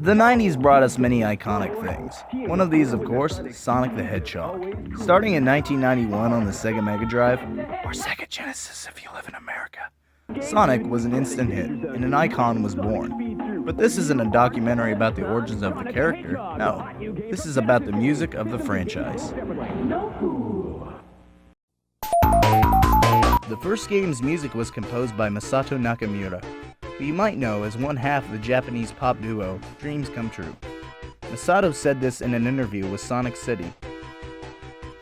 The 90s brought us many iconic things. One of these, of course, is Sonic the Hedgehog. Starting in 1991 on the Sega Mega Drive, or Sega Genesis if you live in America, Sonic was an instant hit, and an icon was born. But this isn't a documentary about the origins of the character, no. This is about the music of the franchise. The first game's music was composed by Masato Nakamura, who you might know as one half of the Japanese pop duo Dreams Come True. Masato said this in an interview with Sonic City.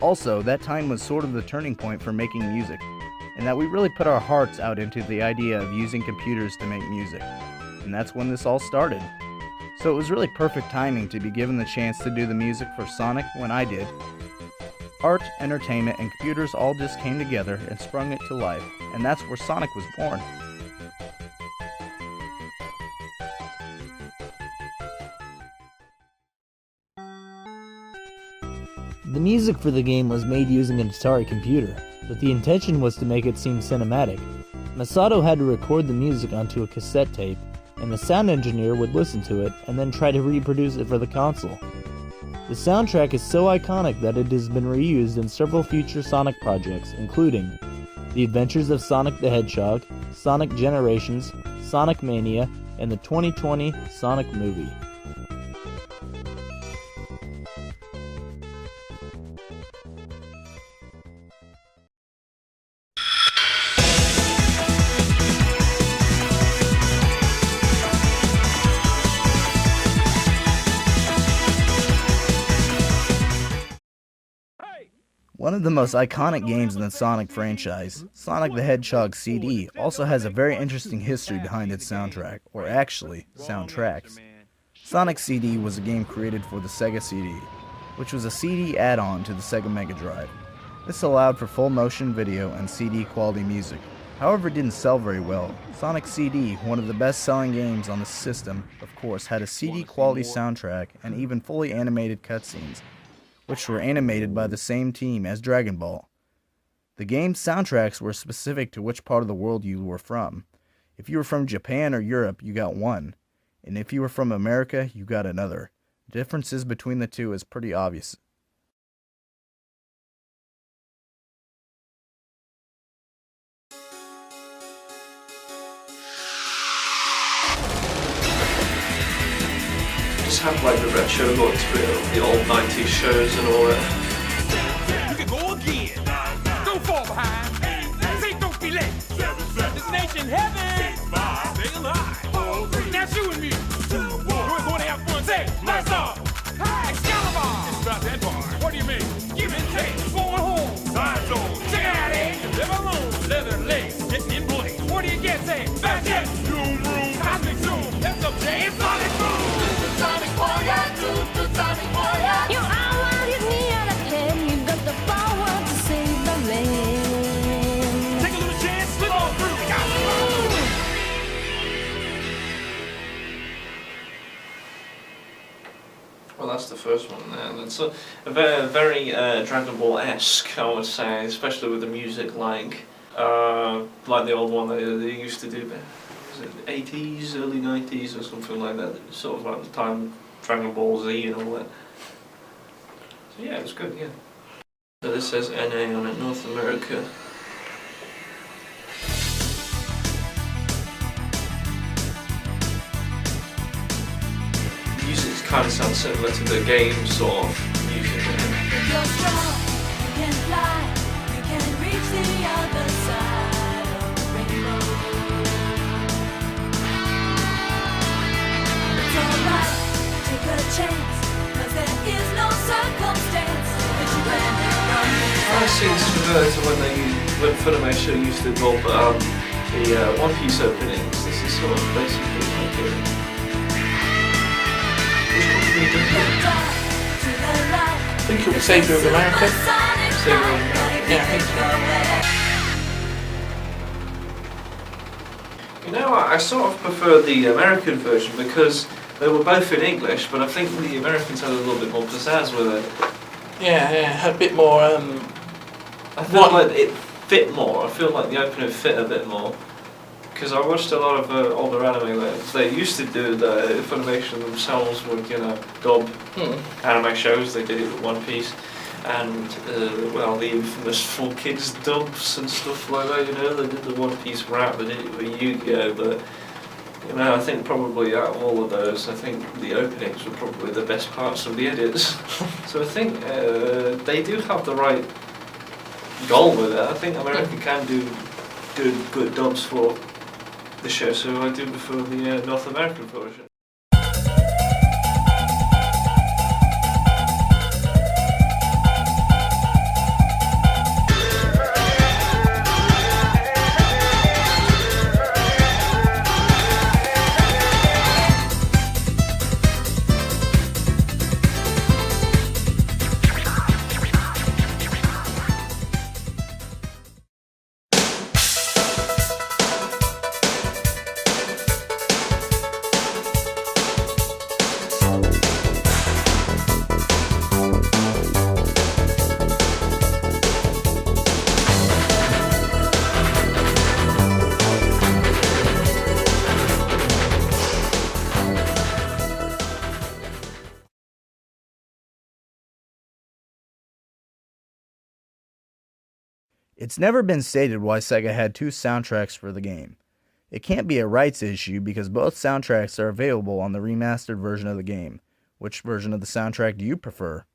Also, that time was sort of the turning point for making music, and that we really put our hearts out into the idea of using computers to make music. And that's when this all started. So it was really perfect timing to be given the chance to do the music for Sonic when I did. Art, entertainment, and computers all just came together and sprung it to life, and that's where Sonic was born. The music for the game was made using an Atari computer, but the intention was to make it seem cinematic. Masato had to record the music onto a cassette tape, and the sound engineer would listen to it and then try to reproduce it for the console. The soundtrack is so iconic that it has been reused in several future Sonic projects, including The Adventures of Sonic the Hedgehog, Sonic Generations, Sonic Mania, and the 2020 Sonic movie. One of the most iconic games in the Sonic franchise, Sonic the Hedgehog CD, also has a very interesting history behind its soundtrack, or actually, soundtracks. Sonic CD was a game created for the Sega CD, which was a CD add-on to the Sega Mega Drive. This allowed for full motion video and CD quality music. However, it didn't sell very well. Sonic CD, one of the best-selling games on the system, of course, had a CD quality soundtrack and even fully animated cutscenes, which were animated by the same team as Dragon Ball. The game's soundtracks were specific to which part of the world you were from. If you were from Japan or Europe, you got one, and if you were from America, you got another. The differences between the two is pretty obvious. Have like the retro look to it of the old 90s shows and all that. You can go again. Don't fall behind. Say don't be late. This nation heaven. Stay alive. Now shooting me. We're going to have fun. Say, lights off. Excalibur. It's about that bar. What do you mean? Give and take. Going home. Side zone. Check it out, eh? Live alone. Leather legs. Getting in place. What do you get? Say, back jet. Zoom room. Cosmic zoom. That's up, Jay. It's Sonic Boom. You always hit me out of 10. You got the power to save the land. Take a little chance, slip on through. Well, that's the first one there. It's a very Dragon Ball-esque, I would say, especially with the music like the old one they used to do. Was it 80s, early 90s or something like that? Sort of like the time Dragon Ball Z and all that. So yeah, it was good, yeah. So this says NA on it, North America. The music kind of sounds similar to the game sort of music. If you're strong, you can fly. You can reach the other side of the rainbow. It's alright, take a chance, 'cause there is no circumstance that you can I see it's similar to when Funimation used to involve the One Piece openings. This is sort of basically like it. I think it was Savior of America. Savior of America. Yeah, I think so. You know, I sort of prefer the American version because they were both in English, but I think the Americans had a little bit more pizzazz with it. Yeah, a bit more. I feel like it fit more. I feel like the opening fit a bit more because I watched a lot of older anime where they used to do the Funimation themselves would, dub anime shows. They did it with One Piece, and the infamous Full Kids dubs and stuff like that. They did the One Piece rap, they did it with Yu-Gi-Oh, but I think probably out of all of those, I think the openings were probably the best parts of the edits. So I think they do have the right goal with it. I think America can do good dubs for the show, so I do prefer the North American version. It's never been stated why Sega had two soundtracks for the game. It can't be a rights issue because both soundtracks are available on the remastered version of the game. Which version of the soundtrack do you prefer?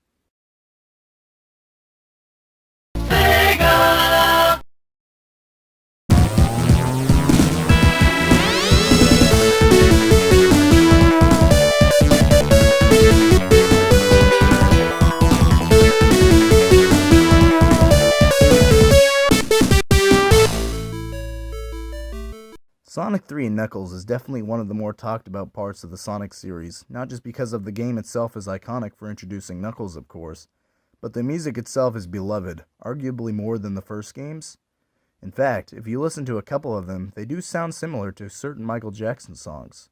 Sonic 3 and Knuckles is definitely one of the more talked about parts of the Sonic series, not just because of the game itself is iconic for introducing Knuckles of course, but the music itself is beloved, arguably more than the first games. In fact, if you listen to a couple of them, they do sound similar to certain Michael Jackson songs.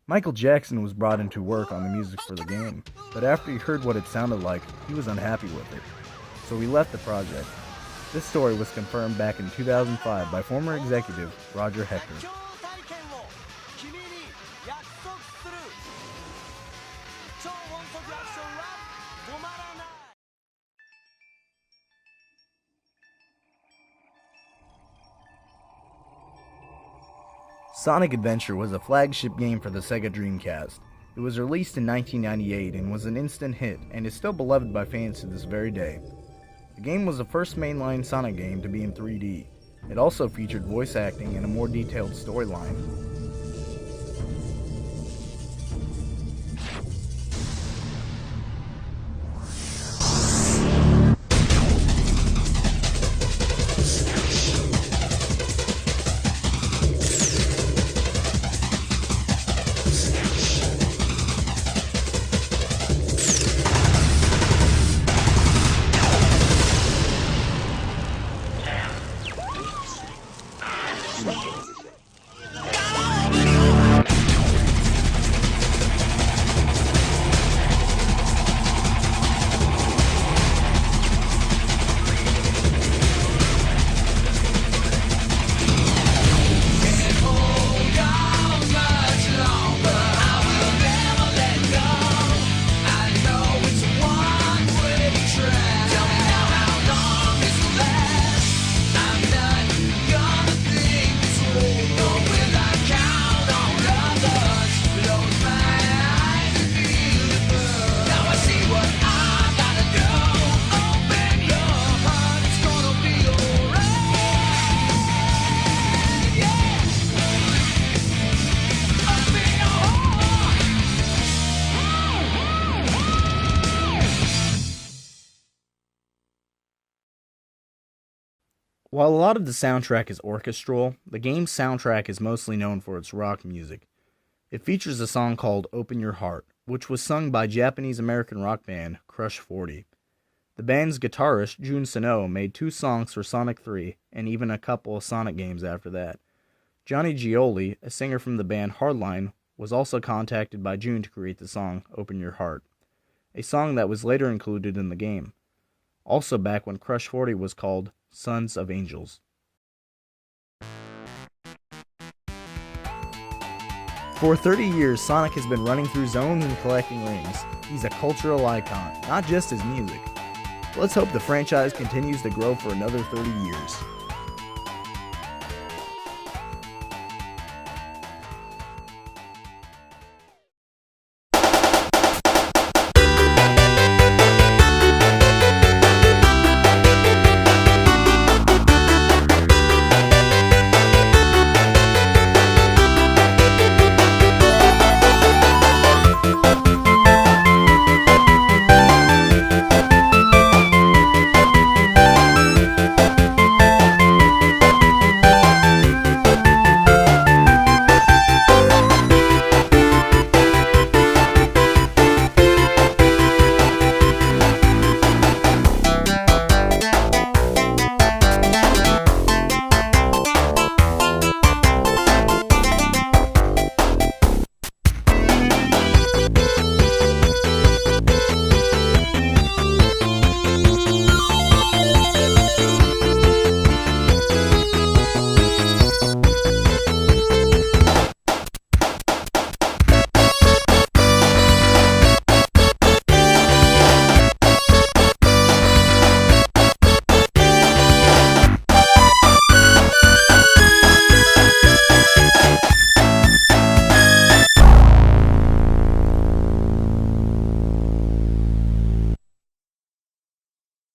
Michael Jackson was brought in to work on the music for the game, but after he heard what it sounded like, he was unhappy with it. So he left the project. This story was confirmed back in 2005 by former executive Roger Hector. Sonic Adventure was a flagship game for the Sega Dreamcast. It was released in 1998 and was an instant hit, and is still beloved by fans to this very day. The game was the first mainline Sonic game to be in 3D. It also featured voice acting and a more detailed storyline. While a lot of the soundtrack is orchestral, the game's soundtrack is mostly known for its rock music. It features a song called Open Your Heart, which was sung by Japanese-American rock band Crush 40. The band's guitarist, Jun Sano, made 2 songs for Sonic 3 and even a couple of Sonic games after that. Johnny Gioli, a singer from the band Hardline, was also contacted by Jun to create the song Open Your Heart, a song that was later included in the game, also back when Crush 40 was called Sons of Angels. For 30 years, Sonic has been running through zones and collecting rings. He's a cultural icon, not just his music. Let's hope the franchise continues to grow for another 30 years.